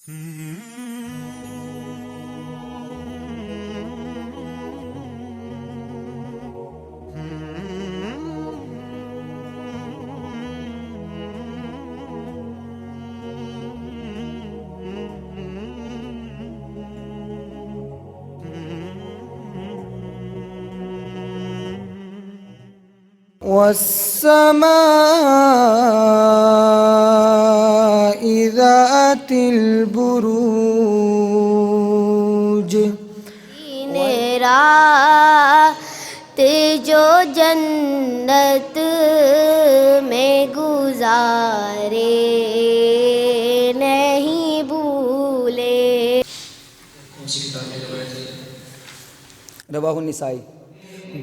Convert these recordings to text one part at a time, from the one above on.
वस्समाइ ज़ातिल बुरूज, रात जो जन्नत में गुजारे नहीं भूले। रवाहु निसाई।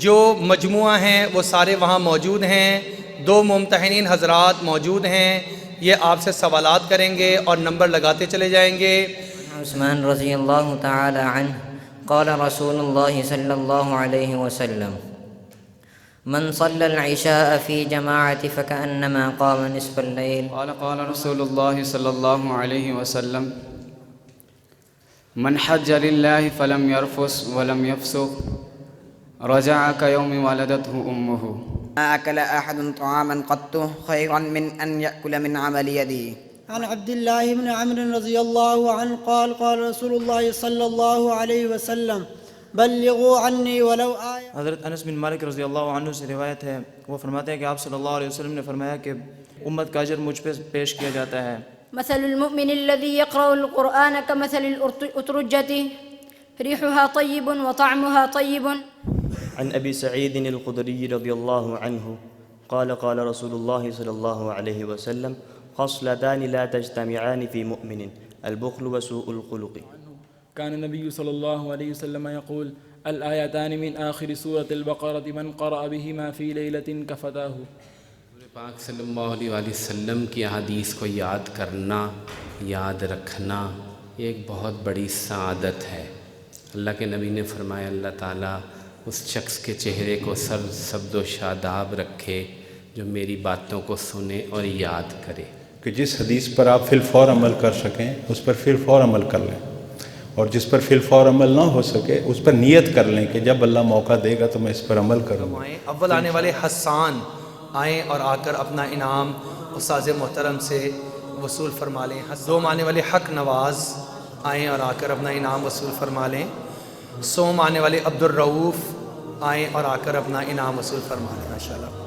जो मजमुआ हैं वो सारे वहाँ मौजूद हैं। दो मुम्तहिनीन हजरात मौजूद हैं, ये आपसे सवालात करेंगे और नंबर लगाते चले जाएंगे। उस्मान रज़ियल्लाहु तआला अन्हु क़ाल रसूलुल्लाह सल्लल्लाहु अलैहि वसल्लम मन सल्लल इशाअ फ़ी जमाअति फ़कअन्नमा क़ाम निस्फ़ल लैल। क़ाल रसूलुल्लाह सल्लल्लाहु अलैहि वसल्लम मन हज्ज लिल्लाहि फ़लम यरफ़ुस वलम यफ़्सुक़ रजअ कयौमि वलदतहु उम्मुहु। अकल अहदुन तआमन क़त्तु खैरन मिन अन यअकुल मिन अमलि यदिही। अन अब्दुल्लाह इब्न अम्र रज़ियल्लाहु अन्हु क़ाल क़ाल रसूलुल्लाह सल्लल्लाहु अलैहि वसल्लम बल्लिगू अन्नी वलौ आया। हज़रत अनस बिन मालिक रज़ियल्लाहु अन्हु से रिवायत है, वो फरमाते हैं कि आप सल्लल्लाहु अलैहि वसल्लम ने फरमाया कि उम्मत का अजर मुझ पे पेश किया जाता है। मसलुल मुमिन अल्लज़ी यक़रउल क़ुरआन कमसलिल उतरुज्जति रिहुहा तय्यिबुन व तअमुहा तय्यिबुन। अन अबी सईद अल-खुदरी रज़ियल्लाहु अन्हु क़ाल क़ाल रसूलुल्लाह सल्लल्लाहु अलैहि वसल्लम ख़स्लतानि ला तज्तमिआनि फ़ी मुमिनिन अल-बुख़्ल व सूउल ख़ुलुक़। कान नबी सल्लल्लाहु अलैहि वसल्लम यक़ूल अल-आयतानि मिन आखिर सूरतिल बक़रति मन क़रअ बिहिमा फ़ी लैलतिन कफ़ताहु। पाक सल्लल्लाहु अलैहि वसल्लम की हदीस को याद करना, याद रखना एक बहुत बड़ी सआदत है। अल्लाह के नबी ने फरमाया अल्लाह ताला उस शख्स के चेहरे को सब्ज़ो शादाब रखे जो मेरी बातों को सुने और याद करे। कि जिस हदीस पर आप फिल फौर अमल कर सकें उस पर फिल फौर अमल कर लें, और जिस पर फिल फौर अमल ना हो सके उस पर नियत कर लें कि जब अल्लाह मौका देगा तो मैं इस पर अमल करूँगा। अव्वल आने वाले हसान आएँ और आकर अपना इनाम उस्ताद मोहतरम से वसूल फरमा लें। दोम आने वाले हक नवाज़ आएँ और आकर अपना इनाम वसूल फरमा लें। सोम आने वाले अब्दुल रऊफ़ आएँ और आकर अपना इनाम वसूल फरमा लें इंशाअल्लाह।